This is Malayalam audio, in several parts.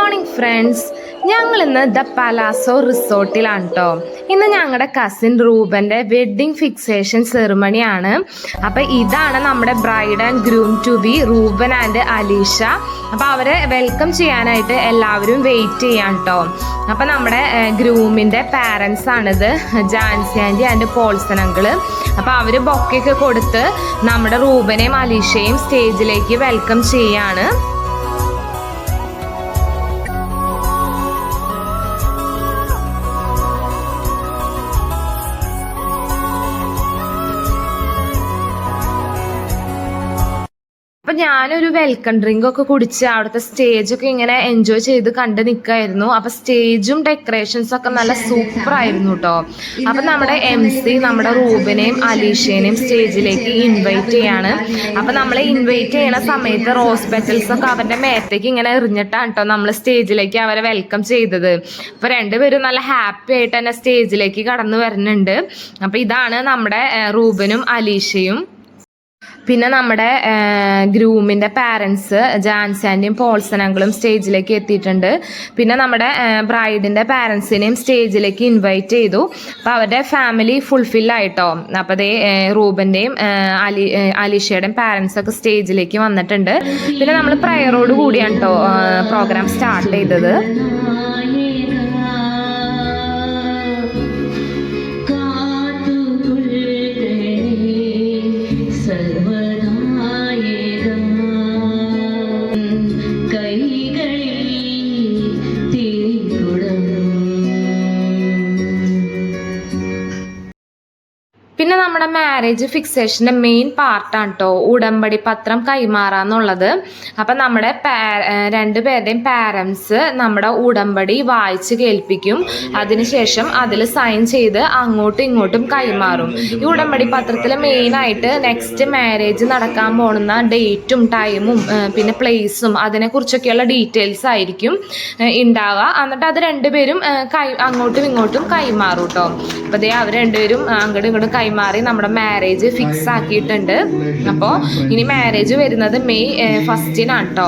Morning friends. ഞങ്ങൾ ഇന്ന് ദ പലാസോ റിസോർട്ടിലാണ് കേട്ടോ. ഇന്ന് ഞങ്ങളുടെ കസിൻ റൂബന്റെ വെഡ്ഡിങ് ഫിക്സേഷൻ സെറിമണിയാണ്. അപ്പം ഇതാണ് നമ്മുടെ bride and groom to be Ruben and Alisha. അപ്പം അവരെ വെൽക്കം ചെയ്യാനായിട്ട് എല്ലാവരും വെയിറ്റ് ചെയ്യാം കേട്ടോ. അപ്പം നമ്മുടെ ഗ്രൂമിൻ്റെ പാരൻസ് ആണിത്, Jancy aunty and Paulson uncle. അപ്പം അവർ ബൊക്കെയൊക്കെ കൊടുത്ത് നമ്മുടെ റൂബനെയും അലീഷയും സ്റ്റേജിലേക്ക് വെൽക്കം ചെയ്യാണ്. അപ്പം ഞാനൊരു വെൽക്കം ഡ്രിങ്ക് ഒക്കെ കുടിച്ച് അവിടുത്തെ സ്റ്റേജൊക്കെ ഇങ്ങനെ എൻജോയ് ചെയ്ത് കണ്ട് നിൽക്കായിരുന്നു. അപ്പം സ്റ്റേജും ഡെക്കറേഷൻസും ഒക്കെ നല്ല സൂപ്പർ ആയിരുന്നു കേട്ടോ. അപ്പം നമ്മുടെ MC നമ്മുടെ റൂബിനെയും അലീഷേനെയും സ്റ്റേജിലേക്ക് ഇൻവൈറ്റ് ചെയ്യാണ്. അപ്പം നമ്മളെ ഇൻവൈറ്റ് ചെയ്യണ സമയത്ത് റോസ് പെറ്റൽസ് ഒക്കെ അവരുടെ മേത്തേക്ക് ഇങ്ങനെ എറിഞ്ഞിട്ടാണ് കേട്ടോ നമ്മൾ സ്റ്റേജിലേക്ക് അവരെ വെൽക്കം ചെയ്തത്. അപ്പം രണ്ടുപേരും നല്ല ഹാപ്പി ആയിട്ട് തന്നെ സ്റ്റേജിലേക്ക് കടന്നു വരുന്നുണ്ട്. അപ്പം ഇതാണ് നമ്മുടെ റൂബനും അലീഷയും. പിന്നെ നമ്മുടെ ഗ്രൂമിൻ്റെ പാരൻസ് ജാൻസി ആൻറ്റിയും പോൾസൺ അങ്കിളും സ്റ്റേജിലേക്ക് എത്തിയിട്ടുണ്ട്. പിന്നെ നമ്മുടെ ബ്രൈഡിൻ്റെ പാരൻസിനെയും സ്റ്റേജിലേക്ക് ഇൻവൈറ്റ് ചെയ്തു. അപ്പോൾ അവരുടെ ഫാമിലി ഫുൾഫില്ലായിട്ടോ. അപ്പോൾ അതേ റൂബൻ്റെയും അലീഷയുടെയും പാരൻസൊക്കെ സ്റ്റേജിലേക്ക് വന്നിട്ടുണ്ട്. പിന്നെ നമ്മൾ പ്രയറോട് കൂടിയാണ് കേട്ടോ പ്രോഗ്രാം സ്റ്റാർട്ട് ചെയ്തത്. പിന്നെ നമ്മുടെ മാരേജ് ഫിക്സേഷൻ്റെ മെയിൻ പാർട്ടാണ് കേട്ടോ ഉടമ്പടി പത്രം കൈമാറാന്നുള്ളത്. അപ്പം നമ്മുടെ രണ്ടുപേരുടെയും പാരൻസ് നമ്മുടെ ഉടമ്പടി വായിച്ച് കേൾപ്പിക്കും. അതിനുശേഷം അതിൽ സൈൻ ചെയ്ത് അങ്ങോട്ടും ഇങ്ങോട്ടും കൈമാറും. ഈ ഉടമ്പടി പത്രത്തിൽ മെയിനായിട്ട് നെക്സ്റ്റ് മാരേജ് നടക്കാൻ പോകുന്ന ഡേറ്റും ടൈമും പിന്നെ പ്ലേസും അതിനെക്കുറിച്ചൊക്കെയുള്ള ഡീറ്റെയിൽസ് ആയിരിക്കും ഉണ്ടാവുക. എന്നിട്ട് അത് രണ്ടുപേരും അങ്ങോട്ടും ഇങ്ങോട്ടും കൈമാറും കേട്ടോ. അപ്പോൾ അതേ അവർ രണ്ടുപേരും അങ്ങോട്ടും ഇങ്ങോട്ടും കൈമാറി നമ്മുടെ മാരേജ് ഫിക്സ് ആക്കിയിട്ടുണ്ട്. അപ്പോൾ ഇനി മാരേജ് വരുന്നത് May 1 കേട്ടോ.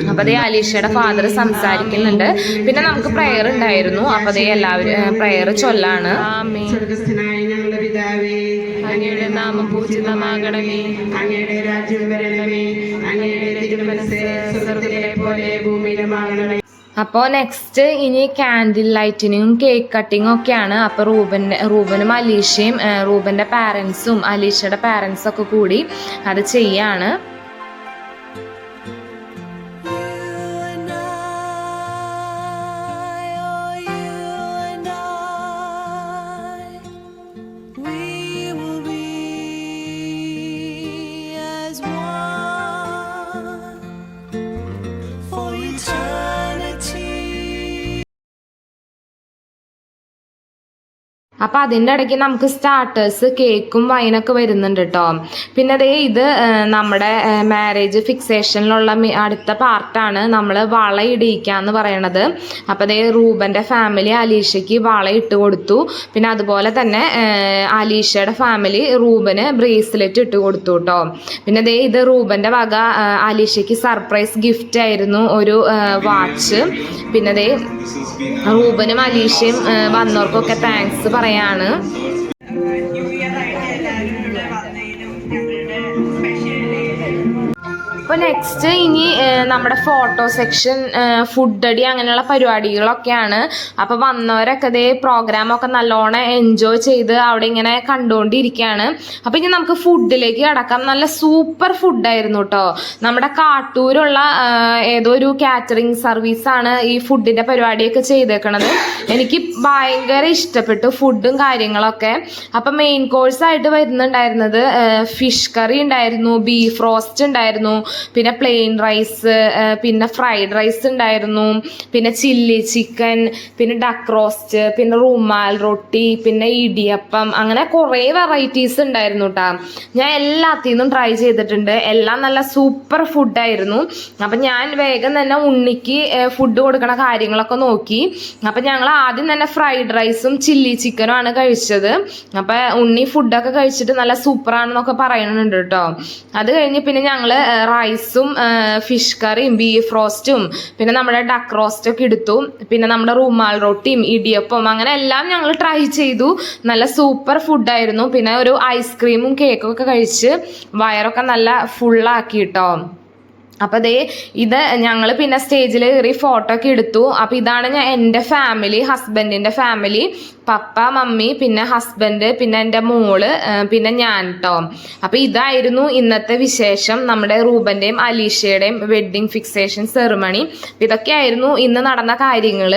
അപ്പോൾ അതേ അലീഷയുടെ ഫാദർ സംസാരിക്കുന്നുണ്ട്. പിന്നെ നമുക്ക് പ്രയർ ഉണ്ടായിരുന്നു. അപ്പോൾ അതേ എല്ലാവരും പ്രയർ ചൊല്ലാണ്. അങ്ങയുടെ നാമം പൂജിതമാകണമേ, അങ്ങയുടെ രാജ്യം വരണമേ, അങ്ങയുടെ തിരുമനസ്സ് സ്വർഗ്ഗത്തിലെ പോലെ ഭൂമിയിലുമാകണമേ. അപ്പോൾ നെക്സ്റ്റ് ഇനി കാൻഡിൽ ലൈറ്റിങ്ങും കേക്ക് കട്ടിങ്ങും ഒക്കെയാണ്. അപ്പോൾ റൂബനും അലീഷയും റൂബൻ്റെ പാരൻസും അലീഷയുടെ പാരൻസൊക്കെ കൂടി അത് ചെയ്യാണ്. അപ്പോൾ അതിൻ്റെ ഇടയ്ക്ക് നമുക്ക് സ്റ്റാർട്ടേഴ്സ് കേക്കും വൈനൊക്കെ വരുന്നുണ്ട് കേട്ടോ. പിന്നെ അതേ ഇത് നമ്മുടെ മാരേജ് ഫിക്സേഷനിലുള്ള അടുത്ത പാർട്ടാണ് നമ്മൾ വള ഇടിയിക്കാന്ന് പറയണത്. അപ്പോൾ അതേ റൂബൻ്റെ ഫാമിലി അലീഷയ്ക്ക് വള ഇട്ട് കൊടുത്തു. പിന്നെ അതുപോലെ തന്നെ അലീഷയുടെ ഫാമിലി റൂബന് ബ്രേസ്ലെറ്റ് ഇട്ട് കൊടുത്തു കേട്ടോ. പിന്നെ അതേ ഇത് റൂബൻ്റെ വക അലീഷയ്ക്ക് സർപ്രൈസ് ഗിഫ്റ്റ് ആയിരുന്നു ഒരു വാച്ച്. പിന്നെ അതേ റൂബനും അലീഷയും വന്നവർക്കൊക്കെ താങ്ക്സ് പറയാണ്. അപ്പോൾ നെക്സ്റ്റ് ഇനി നമ്മുടെ ഫോട്ടോ സെക്ഷൻ, ഫുഡ് അടി അങ്ങനെയുള്ള പരിപാടികളൊക്കെയാണ്. അപ്പോൾ വന്നവരൊക്കെ ഇതേ പ്രോഗ്രാമൊക്കെ നല്ലോണം എൻജോയ് ചെയ്ത് അവിടെ ഇങ്ങനെ കണ്ടുകൊണ്ടിരിക്കുകയാണ്. അപ്പോൾ ഇനി നമുക്ക് ഫുഡിലേക്ക് കിടക്കാം. നല്ല സൂപ്പർ ഫുഡായിരുന്നു കേട്ടോ. നമ്മുടെ കാട്ടൂരുള്ള ഏതോ ഒരു കാറ്ററിംഗ് സർവീസാണ് ഈ ഫുഡിൻ്റെ പരിപാടിയൊക്കെ ചെയ്തേക്കണത്. എനിക്ക് ഭയങ്കര ഇഷ്ടപ്പെട്ടു ഫുഡും കാര്യങ്ങളൊക്കെ. അപ്പം മെയിൻ കോഴ്സായിട്ട് വരുന്നുണ്ടായിരുന്നത് ഫിഷ് കറി ഉണ്ടായിരുന്നു, ബീഫ് റോസ്റ്റ് ഉണ്ടായിരുന്നു, പിന്നെ പ്ലെയിൻ റൈസ്, പിന്നെ ഫ്രൈഡ് റൈസ് ഉണ്ടായിരുന്നു, പിന്നെ ചില്ലി ചിക്കൻ, പിന്നെ ഡക്ക് റോസ്റ്റ്, പിന്നെ റുമാൽ റൊട്ടി, പിന്നെ ഇടിയപ്പം, അങ്ങനെ കുറേ വെറൈറ്റീസ് ഉണ്ടായിരുന്നു കേട്ടോ. ഞാൻ എല്ലാത്തിൽ നിന്നും ട്രൈ ചെയ്തിട്ടുണ്ട്. എല്ലാം നല്ല സൂപ്പർ ഫുഡായിരുന്നു. അപ്പം ഞാൻ വേഗം തന്നെ ഉണ്ണിക്ക് ഫുഡ് കൊടുക്കണ കാര്യങ്ങളൊക്കെ നോക്കി. അപ്പം ഞങ്ങൾ ആദ്യം തന്നെ ഫ്രൈഡ് റൈസും ചില്ലി ചിക്കനും ആണ് കഴിച്ചത്. അപ്പം ഉണ്ണി ഫുഡൊക്കെ കഴിച്ചിട്ട് നല്ല സൂപ്പറാണെന്നൊക്കെ പറയുന്നുണ്ട് കേട്ടോ. അത് കഴിഞ്ഞ് പിന്നെ ഞങ്ങൾ റൈസ് റൈസും ഫിഷ് കറിയും ബീഫ് റോസ്റ്റും പിന്നെ നമ്മുടെ ഡക്ക് റോസ്റ്റൊക്കെ എടുത്തു. പിന്നെ നമ്മുടെ റുമാൽ റൊട്ടിയും ഇടിയപ്പം അങ്ങനെ എല്ലാം ഞങ്ങൾ ട്രൈ ചെയ്തു. നല്ല സൂപ്പർ ഫുഡായിരുന്നു. പിന്നെ ഒരു ഐസ്ക്രീമും കേക്കും ഒക്കെ കഴിച്ച് വയറൊക്കെ നല്ല ഫുള്ളാക്കി കേട്ടോ. അപ്പോൾ ഇത് ഞങ്ങൾ പിന്നെ സ്റ്റേജിൽ കയറി ഫോട്ടോ ഒക്കെ എടുത്തു. അപ്പോൾ ഇതാണ് എൻ്റെ ഫാമിലി, ഹസ്ബൻഡിൻ്റെ ഫാമിലി, പപ്പ മമ്മി പിന്നെ ഹസ്ബൻഡ് പിന്നെ എൻ്റെ മോള് പിന്നെ ഞാൻ കേട്ടോ. അപ്പോൾ ഇതായിരുന്നു ഇന്നത്തെ വിശേഷം, നമ്മുടെ റൂബൻ്റെയും അലീഷയുടെയും വെഡ്ഡിങ് ഫിക്സേഷൻ സെറിമണി. ഇതൊക്കെയായിരുന്നു ഇന്ന് നടന്ന കാര്യങ്ങൾ.